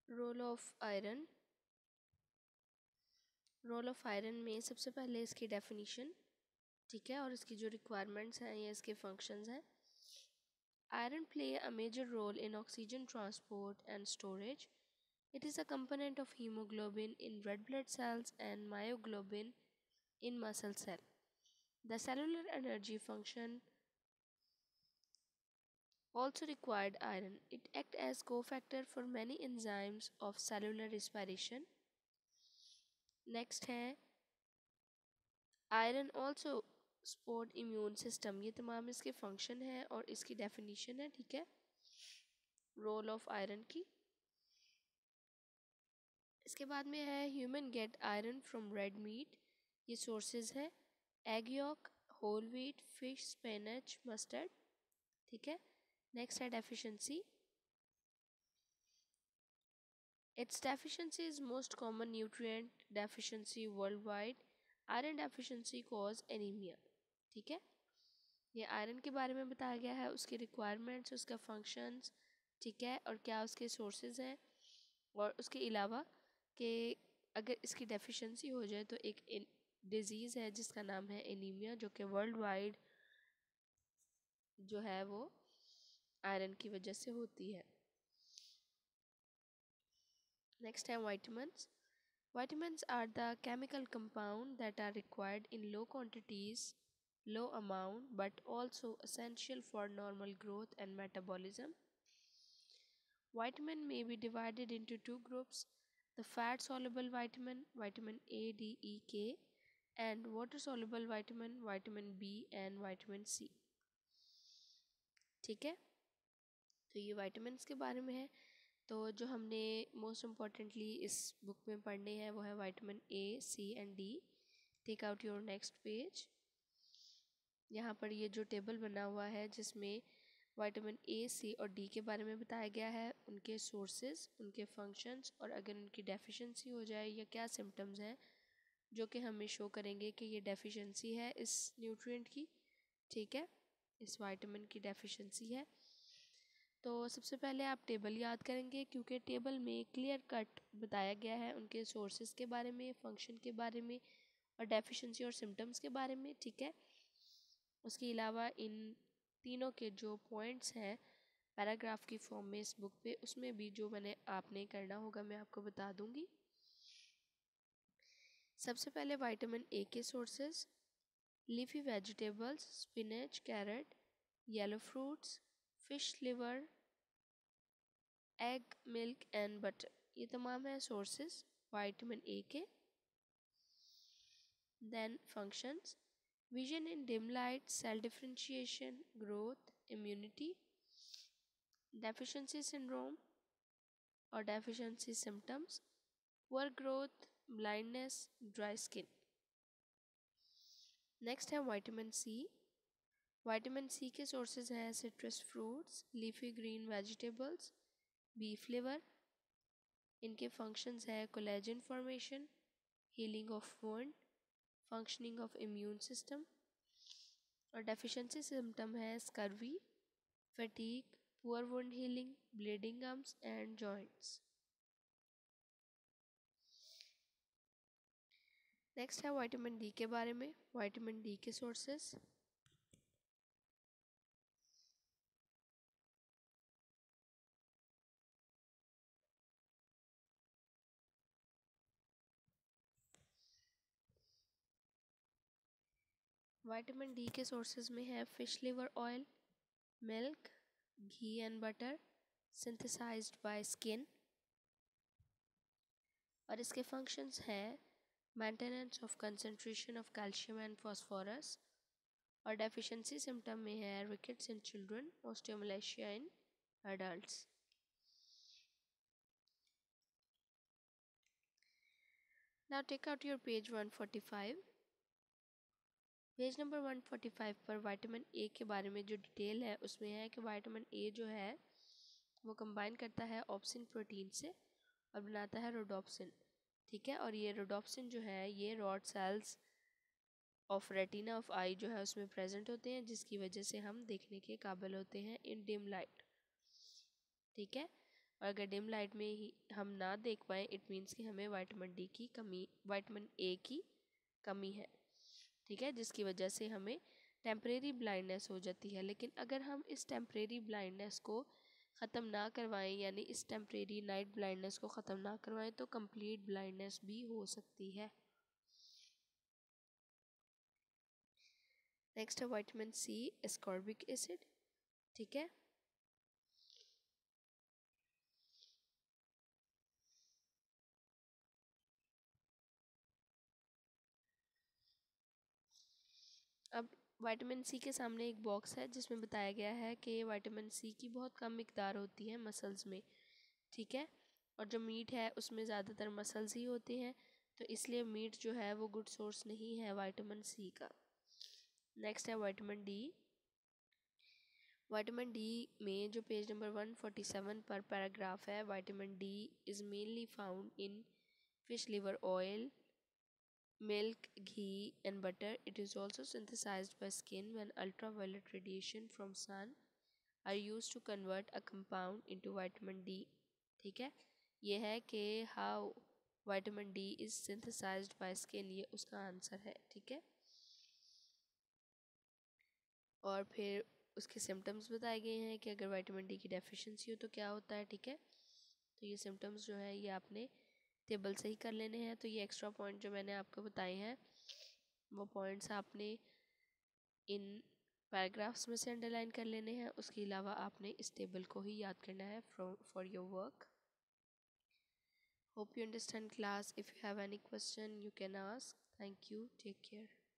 Role of iron. Role of iron में सबसे पहले इसकी डेफिनेशन, ठीक है, और इसकी जो रिक्वायरमेंट्स हैं या इसके फंक्शंस हैं। Iron play a major role in oxygen transport and storage. It is a component of hemoglobin in red blood cells and myoglobin in muscle cell. The cellular energy function also required iron. It acts as cofactor for many enzymes of cellular respiration. Next है iron also support immune system. ये तमाम इसके function है और इसकी definition है, ठीक है, रोल ऑफ आयरन की। इसके बाद में है human get iron from red meat, ये सोर्सेज है egg yolk, whole wheat, fish, spinach, mustard, ठीक है। नेक्स्ट है deficiency. It's deficiency is most common nutrient deficiency worldwide. Iron deficiency cause anaemia, ठीक है। ये आयरन के बारे में बताया गया है, उसके रिक्वायरमेंट्स, उसका फंक्शंस, ठीक है, और क्या उसके सोर्सेज हैं, और उसके अलावा कि अगर इसकी डेफिशिएंसी हो जाए तो एक डिजीज़ है जिसका नाम है एनीमिया, जो कि वर्ल्ड वाइड जो है वो आयरन की वजह से होती है। नेक्स्ट है vitamins. Vitamins are the chemical compound that are required in low quantities, low amount, but also essential for normal growth and metabolism. Vitamin may be divided into two groups: the fat soluble vitamin, vitamin A, D, E, K, and water soluble vitamin, vitamin B and vitamin C. ठीक है, तो ये vitamins के बारे में है। तो जो हमने मोस्ट इम्पॉर्टेंटली इस बुक में पढ़ने हैं वो है vitamin A, C and D. Take out your next page. यहाँ पर ये जो टेबल बना हुआ है जिसमें विटामिन ए, सी और डी के बारे में बताया गया है, उनके सोर्सेज, उनके फंक्शंस, और अगर उनकी डेफिशिएंसी हो जाए या क्या सिम्टम्स हैं जो कि हमें शो करेंगे कि ये डेफिशिएंसी है इस न्यूट्रिएंट की, ठीक है, इस विटामिन की डेफिशिएंसी है। तो सबसे पहले आप टेबल याद करेंगे क्योंकि टेबल में क्लियर कट बताया गया है उनके सोर्सेज के बारे में, फंक्शन के बारे में और डेफिशिएंसी और सिम्टम्स के बारे में, ठीक है। उसके अलावा इन तीनों के जो पॉइंट्स हैं पैराग्राफ की फॉर्म में इस बुक पे, उसमें भी जो मैंने आपने करना होगा मैं आपको बता दूंगी। सबसे पहले विटामिन ए के sources: leafy vegetables, spinach, carrot, yellow fruits, fish liver, egg, milk and butter, ये तमाम है सोर्सेज विटामिन ए के। Then functions: vision in dim light, cell differentiation, growth, immunity, deficiency syndrome और deficiency symptoms, poor growth, blindness, dry skin. Next है vitamin C. Vitamin C के sources हैं citrus fruits, leafy green vegetables, beef liver. इनके functions है collagen formation, healing of wound, functioning of immune system, और deficiency symptom है scurvy, fatigue, poor wound healing, bleeding gums and joints. Next है vitamin D के बारे में। Vitamin D के sources: vitamin D के सोर्सेज में है fish liver oil, milk, ghee and butter, synthesised by skin, और इसके फंक्शंस हैं maintenance of concentration of calcium and phosphorus, और डेफिशिएंसी सिम्टम में है rickets in children, osteomalacia in adults. Now take out your page 145। Page number 145 पर vitamin A के बारे में जो डिटेल है उसमें है कि विटामिन ए जो है वो कंबाइन करता है ऑप्सिन प्रोटीन से और बनाता है रोडोप्सिन, ठीक है। और ये रोडोप्सिन जो है ये rod cells of retina of eye जो है उसमें प्रेजेंट होते हैं, जिसकी वजह से हम देखने के काबिल होते हैं इन डिम लाइट, ठीक है। और अगर डिम लाइट में ही हम ना देख पाए इट मीन्स कि हमें विटामिन डी की कमी, विटामिन ए की कमी है, ठीक है, जिसकी वजह से हमें टेम्परेरी ब्लाइंडनेस हो जाती है। लेकिन अगर हम इस टेम्परेरी ब्लाइंडनेस को ख़त्म ना करवाएं, यानी इस टेम्परेरी नाइट ब्लाइंडनेस को ख़त्म ना करवाएं, तो कंप्लीट ब्लाइंडनेस भी हो सकती है। नेक्स्ट है विटामिन सी एस्कॉर्बिक एसिड, ठीक है। अब विटामिन सी के सामने एक बॉक्स है जिसमें बताया गया है कि विटामिन सी की बहुत कम मिकदार होती है मसल्स में, ठीक है, और जो मीट है उसमें ज़्यादातर मसल्स ही होते हैं, तो इसलिए मीट जो है वो गुड सोर्स नहीं है विटामिन सी का। नेक्स्ट है विटामिन डी। विटामिन डी में जो पेज नंबर 147 पर पैराग्राफ है, vitamin D is mainly found in fish liver oil, milk, ghee and butter. It is also synthesized by skin when ultraviolet radiation from sun are used to convert a compound into vitamin D, ठीक है। ये है कि how vitamin D is synthesized by skin, ये उसका answer है, ठीक है। और फिर उसके सिम्टम्स बताए गए हैं कि अगर विटामिन डी की डेफिशिएंसी हो तो क्या होता है, ठीक है। तो ये सिम्टम्स जो है ये आपने टेबल से ही कर लेने हैं। तो ये एक्स्ट्रा पॉइंट जो मैंने आपको बताए हैं वो पॉइंट्स आपने इन पैराग्राफ्स में से अंडरलाइन कर लेने हैं। उसके अलावा आपने इस टेबल को ही याद करना है for your work. Hope you understand class. If you have any question you can ask. Thank you, take care.